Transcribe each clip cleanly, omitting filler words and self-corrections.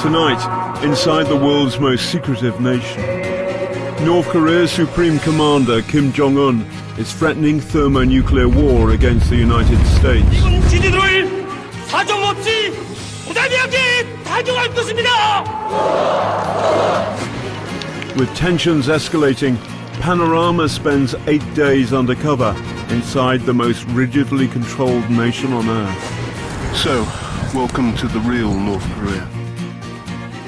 Tonight, inside the world's most secretive nation, North Korea's Supreme Commander Kim Jong-un is threatening thermonuclear war against the United States. With tensions escalating, Panorama spends 8 days undercover inside the most rigidly controlled nation on Earth. So, welcome to the real North Korea.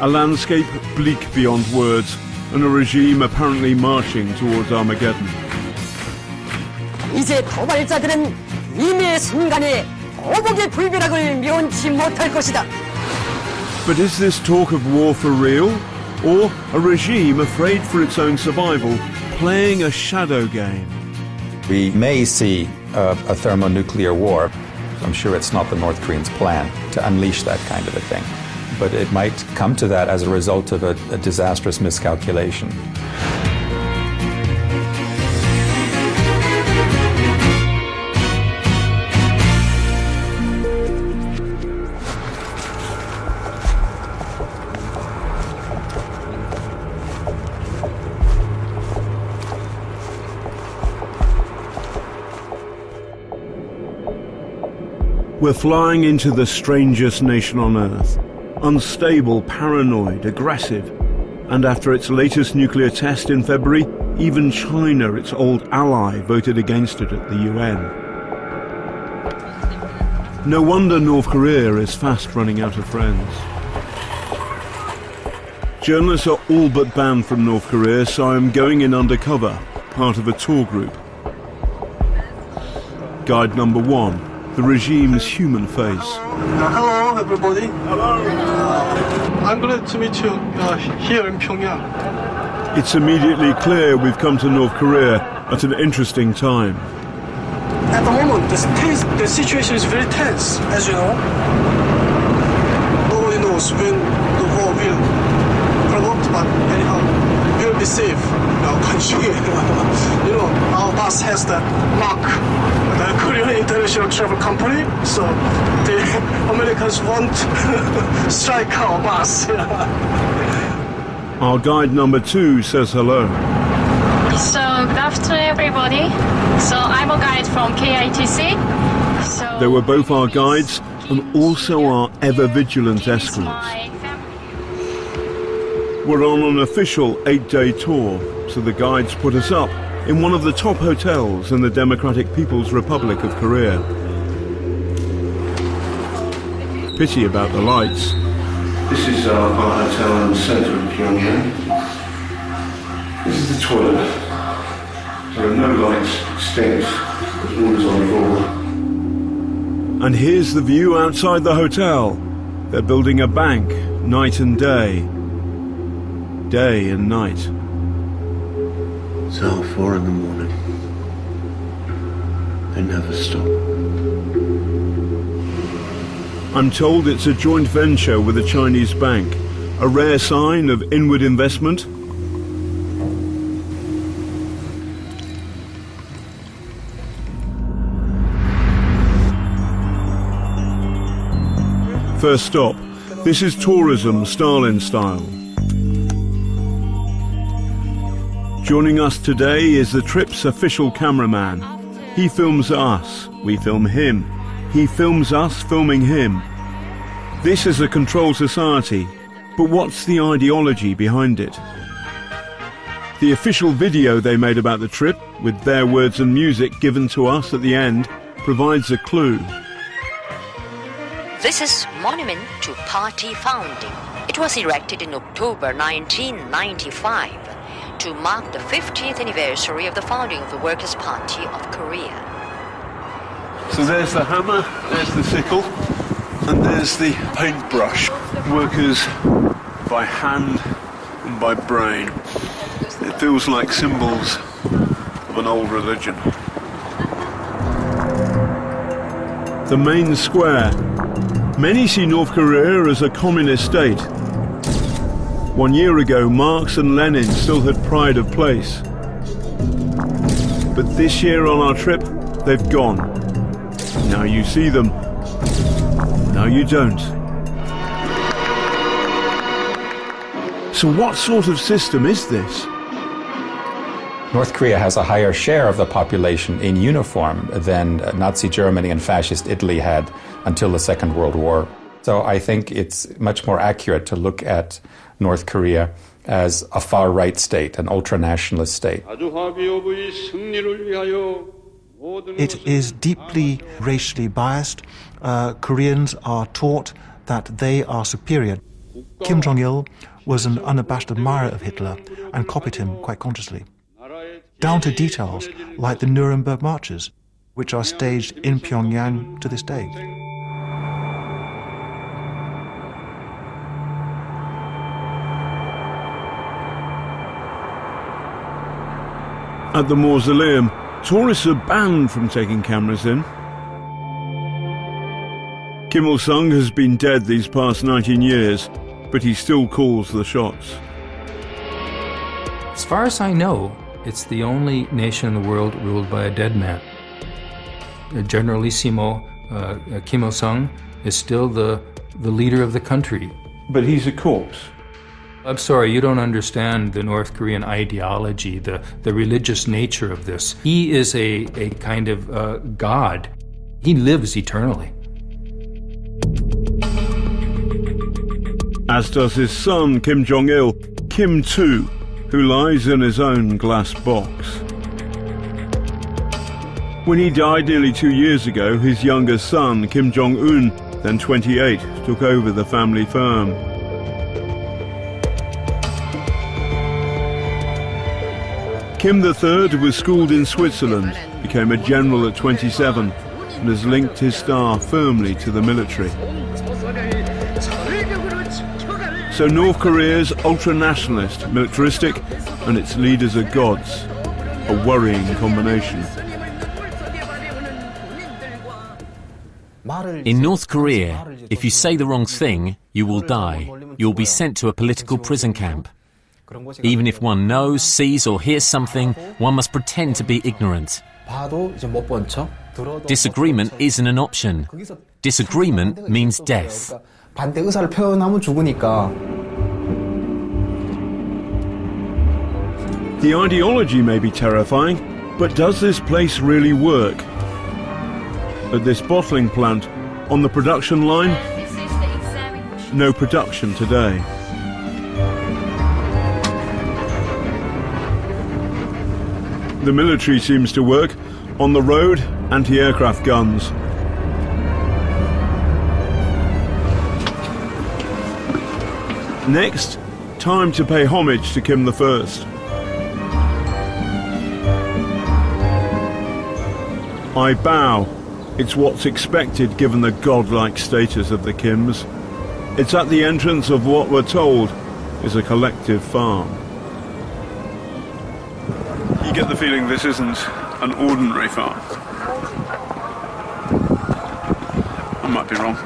A landscape bleak beyond words, and a regime apparently marching towards Armageddon. 이제 도발자들은 임의의 순간에 거북의 불벼락을 면치 못할 것이다. But is this talk of war for real, or a regime afraid for its own survival, playing a shadow game? We may see a thermonuclear war. I'm sure it's not the North Koreans' plan to unleash that kind of a thing. But it might come to that as a result of a disastrous miscalculation. We're flying into the strangest nation on Earth. Unstable, paranoid, aggressive. And after its latest nuclear test in February, even China, its old ally, voted against it at the UN. No wonder North Korea is fast running out of friends. Journalists are all but banned from North Korea, so I'm going in undercover, part of a tour group. Guide number 1. The regime's human face. Hello, everybody. Hello. I'm glad to meet you here in Pyongyang. It's immediately clear we've come to North Korea at an interesting time. At the moment, the situation is very tense, as you know. Nobody knows when the war will provoke, but anyhow, we'll be safe in our country. You know, our boss has the mark, the Korean International Travel Company, so the Americans won't strike our boss. Our guide number 2 says hello. So, good afternoon, everybody. So, I'm a guide from KITC. So, They were both our guides and also our ever-vigilant escorts. We're on an official 8-day tour, so the guides put us up in one of the top hotels in the Democratic People's Republic of Korea. Pity about the lights. This is our hotel in the centre of Pyongyang. This is the toilet. There are no lights, extinct, there's always on the floor. And here's the view outside the hotel. They're building a bank, night and day. Day and night. It's 4:30 in the morning. They never stop. I'm told it's a joint venture with a Chinese bank, a rare sign of inward investment. First stop, this is tourism Stalin style. Joining us today is the trip's official cameraman. He films us, we film him. He films us filming him. This is a controlled society, but what's the ideology behind it? The official video they made about the trip, with their words and music given to us at the end, provides a clue. This is monument to party founding. It was erected in October 1995 to mark the 50th anniversary of the founding of the Workers' Party of Korea. So there's the hammer, there's the sickle, and there's the paintbrush. Workers by hand and by brain. It feels like symbols of an old religion. The main square. Many see North Korea as a communist state. 1 year ago, Marx and Lenin still had pride of place. But this year on our trip, they've gone. Now you see them. Now you don't. So what sort of system is this? North Korea has a higher share of the population in uniform than Nazi Germany and Fascist Italy had until the Second World War. So I think it's much more accurate to look at North Korea as a far-right state, an ultra-nationalist state. It is deeply racially biased. Koreans are taught that they are superior. Kim Jong-il was an unabashed admirer of Hitler and copied him quite consciously, down to details like the Nuremberg marches, which are staged in Pyongyang to this day. At the mausoleum, tourists are banned from taking cameras in. Kim Il-sung has been dead these past 19 years, but he still calls the shots. As far as I know, it's the only nation in the world ruled by a dead man. Generalissimo Kim Il-sung is still the leader of the country. But he's a corpse. I'm sorry, you don't understand the North Korean ideology, the religious nature of this. He is a kind of god. He lives eternally. As does his son, Kim Jong-il, Kim too, who lies in his own glass box. When he died nearly 2 years ago, his younger son, Kim Jong-un, then 28, took over the family firm. Kim III, who was schooled in Switzerland, became a general at 27 and has linked his star firmly to the military. So North Korea's ultra-nationalist, militaristic, and its leaders are gods. A worrying combination. In North Korea, if you say the wrong thing, you will die. You will be sent to a political prison camp. Even if one knows, sees or hears something, one must pretend to be ignorant. Disagreement isn't an option. Disagreement means death. The ideology may be terrifying, but does this place really work? At this bottling plant, on the production line, no production today. The military seems to work. On the road, anti-aircraft guns. Next, time to pay homage to Kim I. I bow. It's what's expected given the godlike status of the Kims. It's at the entrance of what we're told is a collective farm. You get the feeling this isn't an ordinary farm. I might be wrong.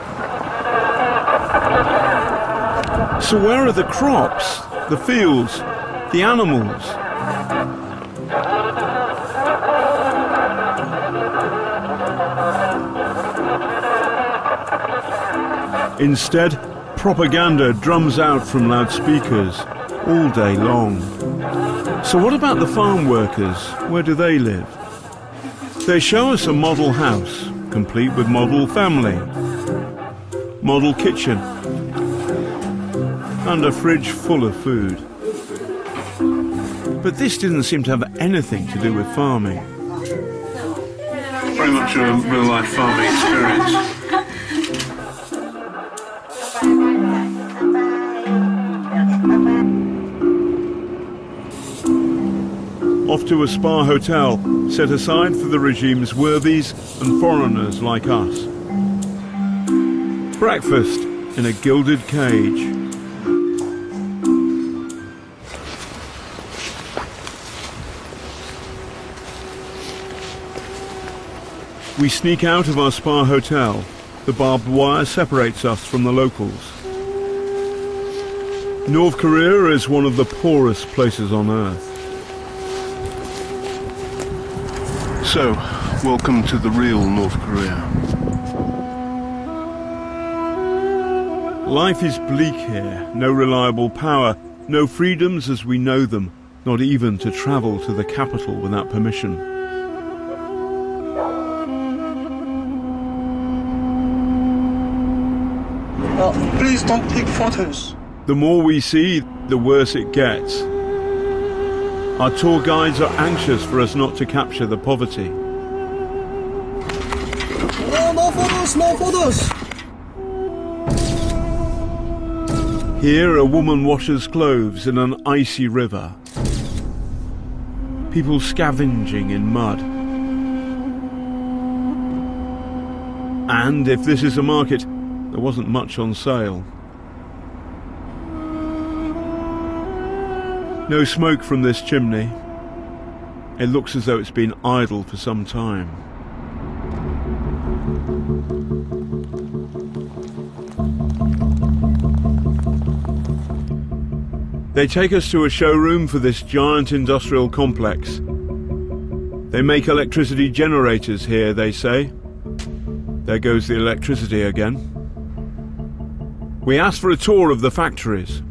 So where are the crops, the fields, the animals? Instead, propaganda drums out from loudspeakers all day long. So what about the farm workers? Where do they live? They show us a model house, complete with model family, model kitchen, and a fridge full of food. But this didn't seem to have anything to do with farming. Very much a real-life farming experience. Off to a spa hotel, set aside for the regime's worthies and foreigners like us. Breakfast in a gilded cage. We sneak out of our spa hotel. The barbed wire separates us from the locals. North Korea is one of the poorest places on earth. So, welcome to the real North Korea. Life is bleak here, no reliable power, No freedoms as we know them, not even to travel to the capital without permission. Please don't take photos. The more we see, the worse it gets. Our tour guides are anxious for us not to capture the poverty. No photos, no photos. Here, a woman washes clothes in an icy river. People scavenging in mud. And if this is a market, there wasn't much on sale. No smoke from this chimney. It looks as though it's been idle for some time. They take us to a showroom for this giant industrial complex. They make electricity generators here, they say. There goes the electricity again. We asked for a tour of the factories.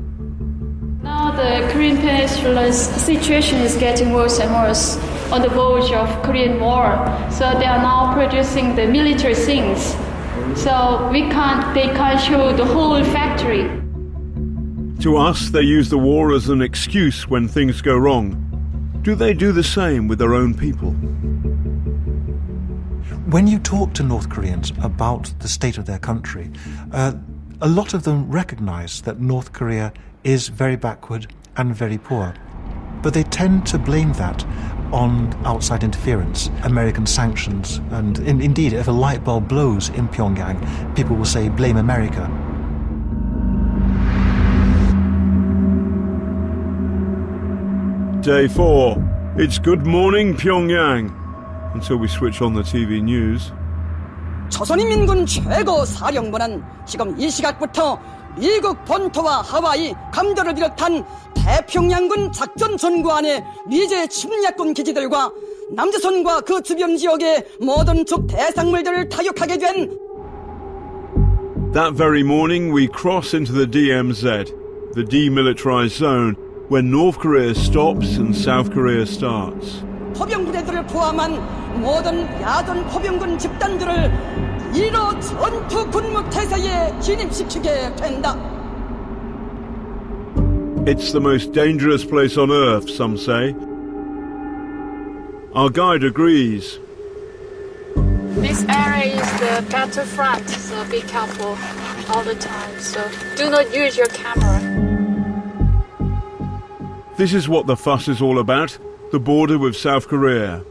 Now the Korean Peninsula's situation is getting worse and worse on the verge of Korean War. So they are now producing the military things. So they can't show the whole factory. To us, they use the war as an excuse when things go wrong. Do they do the same with their own people? When you talk to North Koreans about the state of their country, a lot of them recognize that North Korea is very backward and very poor. But they tend to blame that on outside interference, American sanctions, and indeed, if a light bulb blows in Pyongyang, people will say, blame America. Day 4. It's good morning, Pyongyang. Until we switch on the TV news. 조선인민군 최고 사령부는 지금 이 시각부터 미국 본토와 하와이, 감도를 비롯한 태평양군 작전 전구안의 미제 침략군 기지들과 남조선과 그 주변 지역의 모든 적 대상물들을 타격하게 된. That very morning we cross into the DMZ, the demilitarized zone, where North Korea stops and South Korea starts. 포병 부대들을 포함한 모든 야전 포병군 집단들을 1호 전투 군무 태세에 진입시키게 된다. It's the most dangerous place on earth, some say. Our guide agrees. This area is the battlefront, so be careful all the time. So do not use your camera. This is what the fuss is all about, the border with South Korea.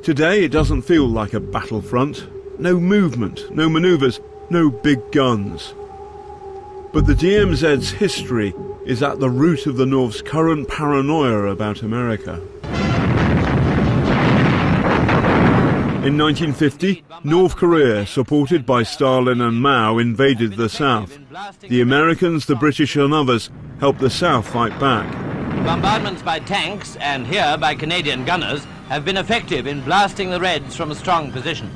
Today it doesn't feel like a battlefront. No movement, no maneuvers, no big guns. But the DMZ's history is at the root of the North's current paranoia about America. In 1950, North Korea, supported by Stalin and Mao, invaded the South. The Americans, the British and others helped the South fight back. Bombardments by tanks, and here by Canadian gunners, have been effective in blasting the Reds from strong positions.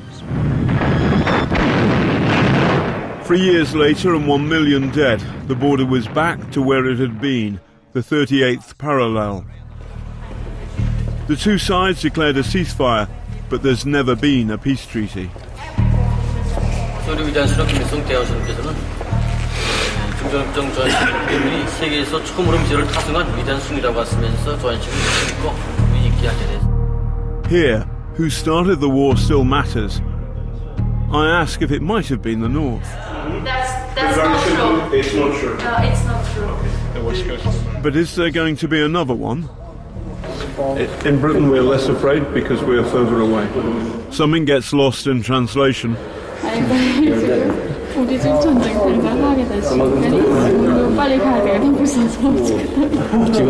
3 years later and 1 million dead, the border was back to where it had been, the 38th parallel. The two sides declared a ceasefire, but there's never been a peace treaty. Here, who started the war still matters. I ask if it might have been the North. That's not true. It's not true. No, it's not true. But is there going to be another one? In Britain we're less afraid because we're further away. Something gets lost in translation. 우리 집 전쟁 발발하게 될 시간이 빨리 가야 돼. 너무 무서워서 지금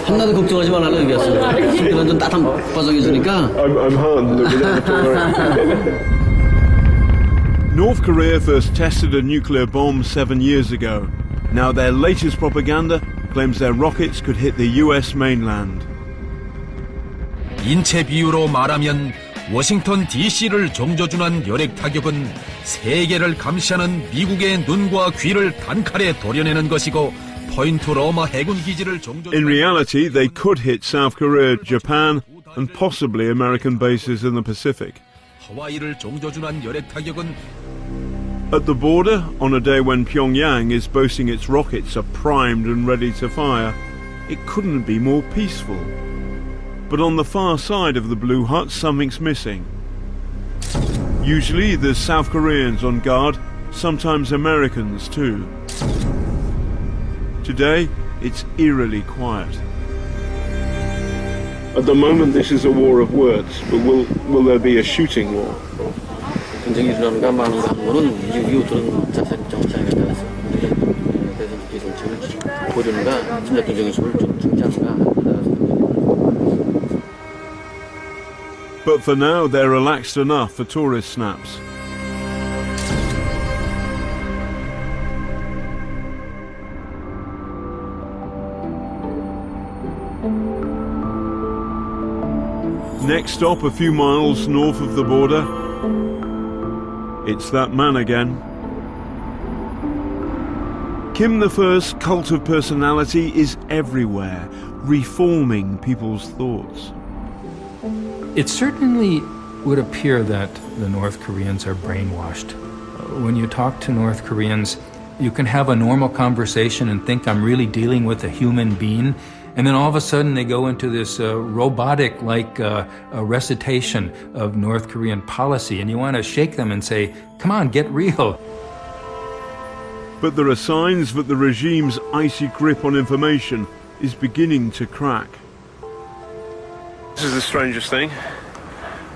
하나도 걱정하지 말라고 얘기했어. 그런 좀 따뜻한 바닥이 있으니까. I'm hard. North Korea first tested a nuclear bomb 7 years ago. Now their latest propaganda claims their rockets could hit the US mainland. 인체 비유로 말하면 워싱턴 DC를 정조준한 열핵 타격은 세계를 감시하는 미국의 눈과 귀를 단칼에 도려내는 것이고 포인트 로마 해군 기지를 In reality, they could hit South Korea, Japan, and possibly American bases in the Pacific. 하와이를 종조준한 열핵 타격은 At the border, on a day when Pyongyang is boasting its rockets are primed and ready to fire, it couldn't be more peaceful. But on the far side of the blue hut, something's missing. Usually there's South Koreans on guard, sometimes Americans too. Today, it's eerily quiet. At the moment, this is a war of words, but will there be a shooting war? 전쟁이 일어나는 가망한 거는 이유들은 자세히 정치하게 따라서 대선 기술을 보려는가 침략 경쟁의 수를 좀 중지하는가. But for now, they're relaxed enough for tourist snaps. Next stop, a few miles north of the border. It's that man again. Kim I's cult of personality is everywhere, reforming people's thoughts. It certainly would appear that the North Koreans are brainwashed. When you talk to North Koreans, you can have a normal conversation and think I'm really dealing with a human being, and then all of a sudden they go into this robotic-like recitation of North Korean policy, and you want to shake them and say, come on, get real. But there are signs that the regime's icy grip on information is beginning to crack. This is the strangest thing.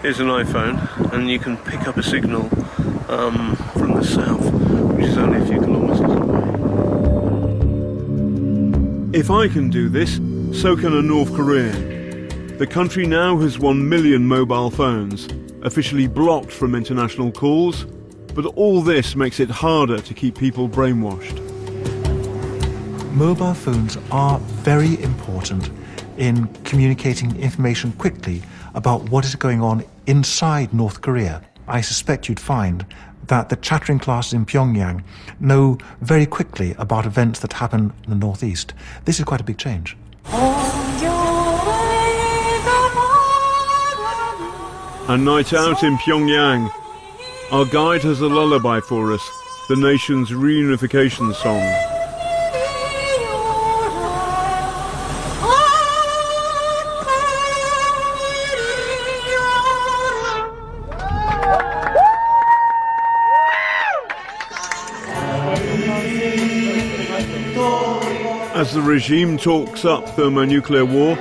Here's an iPhone, and you can pick up a signal from the south, which is only a few kilometers away. If I can do this, so can a North Korean. The country now has 1 million mobile phones, officially blocked from international calls, but all this makes it harder to keep people brainwashed. Mobile phones are very important in communicating information quickly about what is going on inside North Korea. I suspect you'd find that the chattering classes in Pyongyang know very quickly about events that happen in the northeast. This is quite a big change. A night out in Pyongyang. Our guide has a lullaby for us, the nation's reunification song. As the regime talks up thermonuclear war,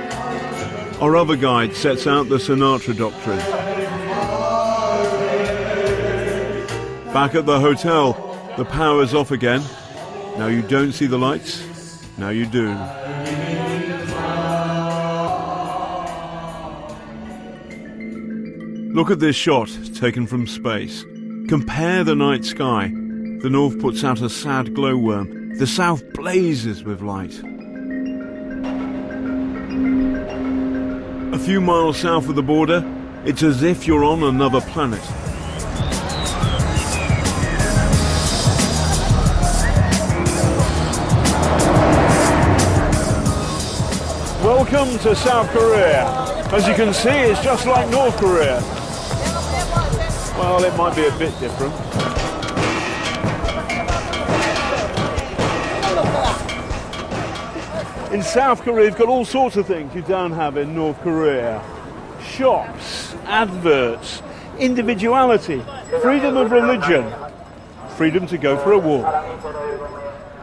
our other guide sets out the Sinatra doctrine. Back at the hotel, the power's off again. Now you don't see the lights, now you do. Look at this shot taken from space. Compare the night sky. The north puts out a sad glowworm. The south blazes with light. A few miles south of the border, it's as if you're on another planet. Welcome to South Korea. As you can see, it's just like North Korea. Well, it might be a bit different. In South Korea, you've got all sorts of things you don't have in North Korea. Shops, adverts, individuality, freedom of religion, freedom to go for a walk.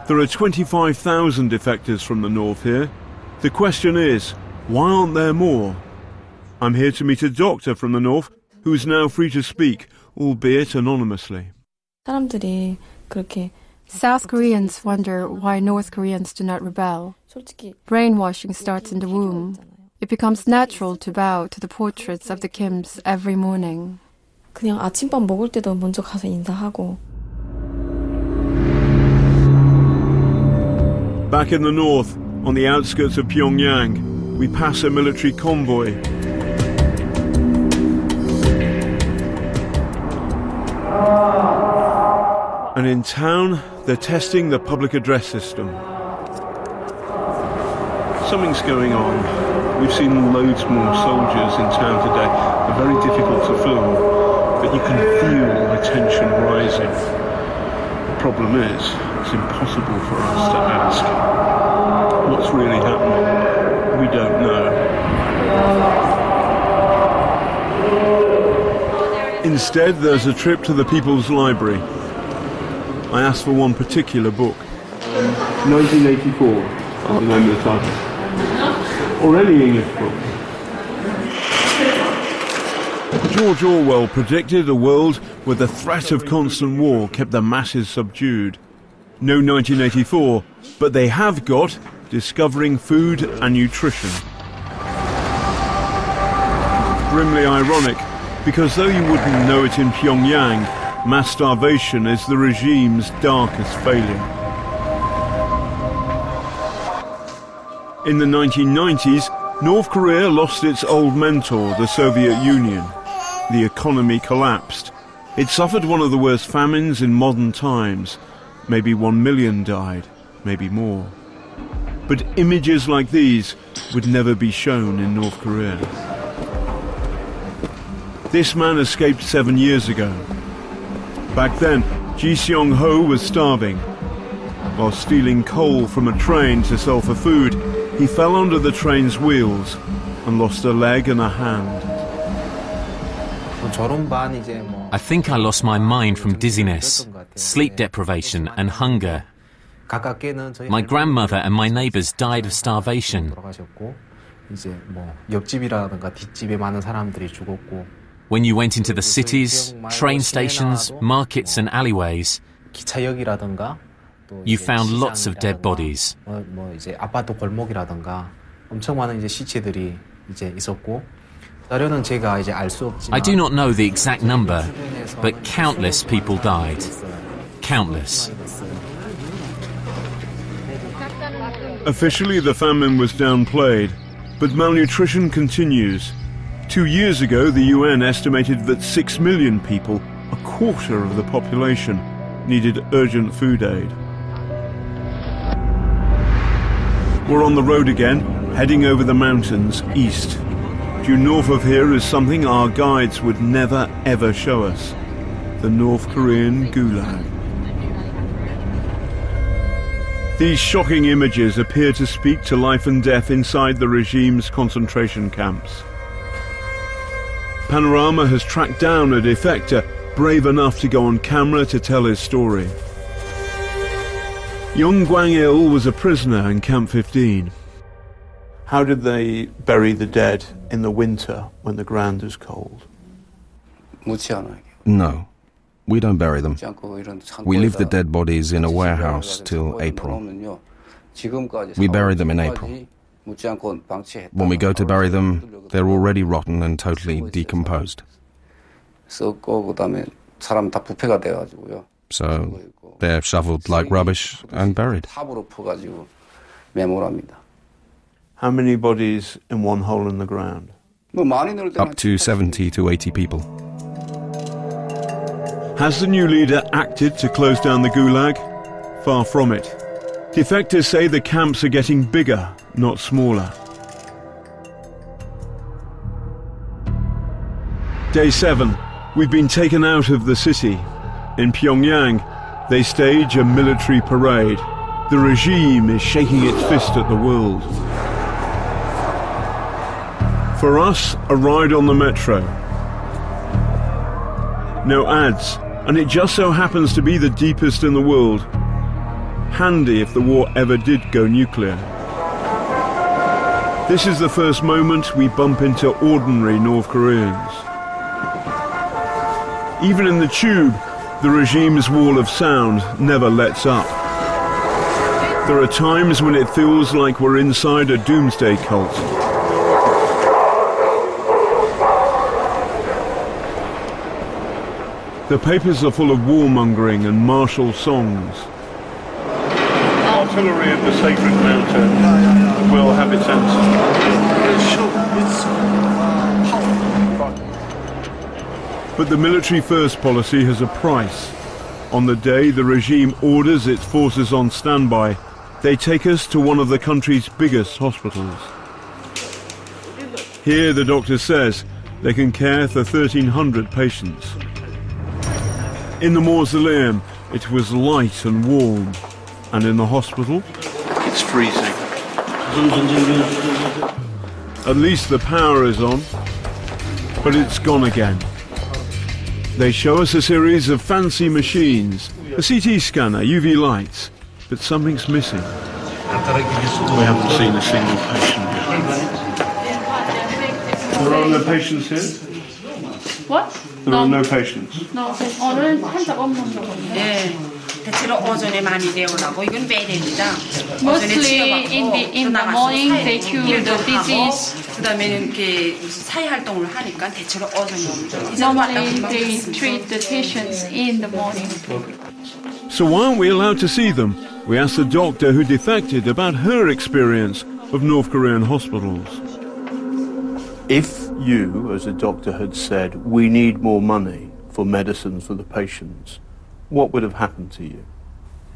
There are 25,000 defectors from the north here. The question is, why aren't there more? I'm here to meet a doctor from the north who is now free to speak, albeit anonymously. 사람들이 그렇게 South Koreans wonder why North Koreans do not rebel. Brainwashing starts in the womb. It becomes natural to bow to the portraits of the Kims every morning. 그냥 아침밥 먹을 때도 먼저 가서 인사하고. Back in the north, on the outskirts of Pyongyang, we pass a military convoy. And in town, they're testing the public address system. Something's going on. We've seen loads more soldiers in town today. They're very difficult to film, but you can feel the tension rising. The problem is, it's impossible for us to ask. What's really happening? We don't know. Instead, there's a trip to the People's Library. I asked for one particular book. 1984, that's the name of the title. Or any English book. George Orwell predicted a world where the threat of constant war kept the masses subdued. No 1984, but they have got Discovering Food and Nutrition. Grimly ironic, because though you wouldn't know it in Pyongyang, mass starvation is the regime's darkest failing. In the 1990s, North Korea lost its old mentor, the Soviet Union. The economy collapsed. It suffered one of the worst famines in modern times. Maybe 1 million died, maybe more. But images like these would never be shown in North Korea. This man escaped 7 years ago. Back then, Ji Seong-ho was starving. While stealing coal from a train to sell for food, he fell under the train's wheels and lost a leg and a hand. I think I lost my mind from dizziness, sleep deprivation and hunger. My grandmother and my neighbours died of starvation. When you went into the cities, train stations, markets and alleyways, you found lots of dead bodies. I do not know the exact number, but countless people died. Countless. Officially, the famine was downplayed, but malnutrition continues. 2 years ago, the UN estimated that 6 million people, a quarter of the population, needed urgent food aid. We're on the road again, heading over the mountains east. Due north of here is something our guides would never ever show us: the North Korean Gulag. These shocking images appear to speak to life and death inside the regime's concentration camps. Panorama has tracked down a defector brave enough to go on camera to tell his story. Jong-il was a prisoner in Camp 15. How did they bury the dead in the winter when the ground is cold? No, we don't bury them. We leave the dead bodies in a warehouse till April. We bury them in April. When we go to bury them, they're already rotten and totally decomposed. So they're shoveled like rubbish and buried. How many bodies in one hole in the ground? Up to 70 to 80 people. Has the new leader acted to close down the Gulag? Far from it. Defectors say the camps are getting bigger, not smaller. Day 7. We've been taken out of the city. In Pyongyang, they stage a military parade. The regime is shaking its fist at the world. For us, a ride on the metro. No ads, and it just so happens to be the deepest in the world. Handy if the war ever did go nuclear. This is the first moment we bump into ordinary North Koreans. Even in the tube, the regime's wall of sound never lets up. There are times when it feels like we're inside a doomsday cult. The papers are full of warmongering and martial songs. Artillery of the Sacred Mountain will have its answer. But the military-first policy has a price. On the day the regime orders its forces on standby, They take us to one of the country's biggest hospitals. Here, the doctor says, they can care for 1,300 patients. In the mausoleum, it was light and warm. And in the hospital, it's freezing. At least the power is on, but it's gone again. They show us a series of fancy machines, a CT scanner, UV lights, but something's missing. We haven't seen a single patient yet. There are no patients here? What? There are no patients. No, 오늘 환자 없는 거 네, 대체로 오전에 많이 내오라고 이건 매일입니다. Mostly in the morning they cure the disease. 그다음에는 이렇게 사회 활동을 하니까 대체로 오전에 옵니다. Normally they treat the patients in the morning. So why aren't we allowed to see them? We asked the doctor who defected about her experience of North Korean hospitals. If you, as a doctor, had said, we need more money for medicines for the patients, what would have happened to you?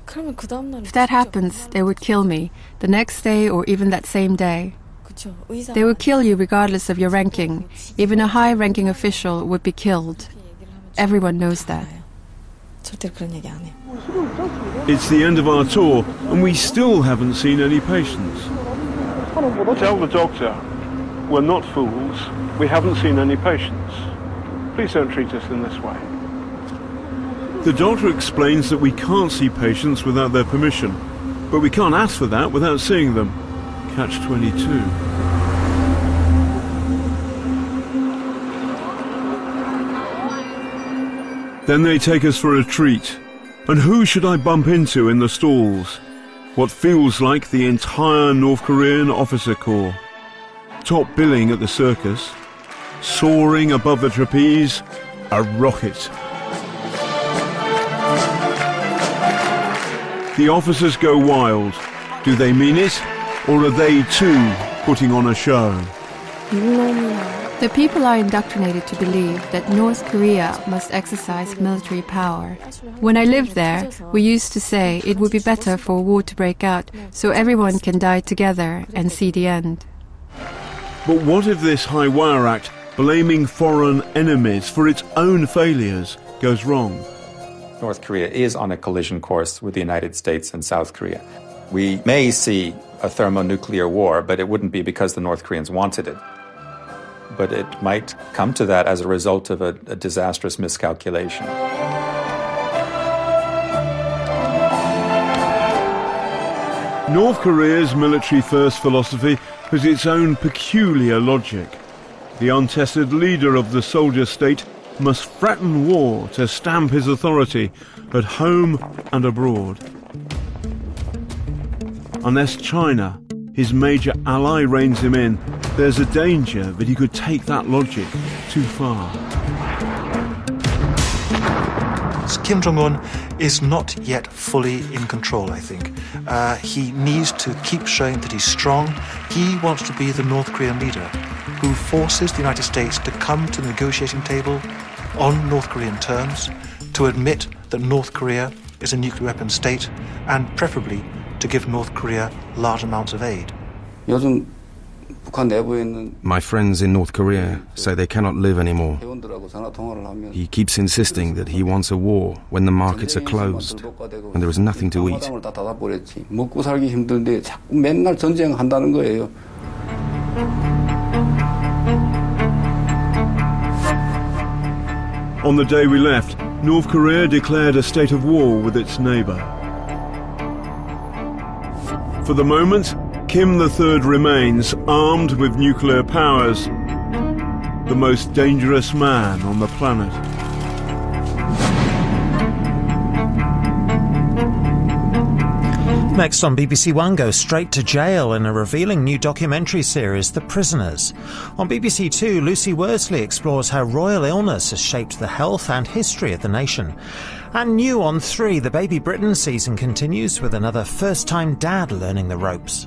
If that happens, they would kill me, the next day or even that same day. They would kill you regardless of your ranking. Even a high-ranking official would be killed. Everyone knows that. It's the end of our tour, and we still haven't seen any patients. Tell the doctor, we're not fools. We haven't seen any patients. Please don't treat us in this way. The doctor explains that we can't see patients without their permission, but we can't ask for that without seeing them. Catch-22. Then they take us for a treat. And who should I bump into in the stalls? What feels like the entire North Korean officer corps. Top billing at the circus. Soaring above the trapeze, a rocket. The officers go wild. Do they mean it? Or are they too putting on a show? The people are indoctrinated to believe that North Korea must exercise military power. When I lived there, we used to say it would be better for a war to break out so everyone can die together and see the end. But what if this High Wire Act, blaming foreign enemies for its own failures, goes wrong? North Korea is on a collision course with the United States and South Korea. We may see a thermonuclear war, but it wouldn't be because the North Koreans wanted it. But it might come to that as a result of a disastrous miscalculation. North Korea's military-first philosophy has its own peculiar logic. The untested leader of the soldier state must threaten war to stamp his authority at home and abroad. Unless China, his major ally, reins him in, there's a danger that he could take that logic too far. Kim Jong-un is not yet fully in control, I think. He needs to keep showing that he's strong. He wants to be the North Korean leader who forces the United States to come to the negotiating table on North Korean terms, to admit that North Korea is a nuclear weapon state, and preferably to give North Korea large amounts of aid. My friends in North Korea say they cannot live anymore. He keeps insisting that he wants a war when the markets are closed and there is nothing to eat. On the day we left, North Korea declared a state of war with its neighbour. For the moment, Kim III remains armed with nuclear powers, the most dangerous man on the planet. Next on BBC One goes straight to jail in a revealing new documentary series, The Prisoners. On BBC Two, Lucy Worsley explores how royal illness has shaped the health and history of the nation. And new on 3, the Baby Britain season continues with another first-time dad learning the ropes.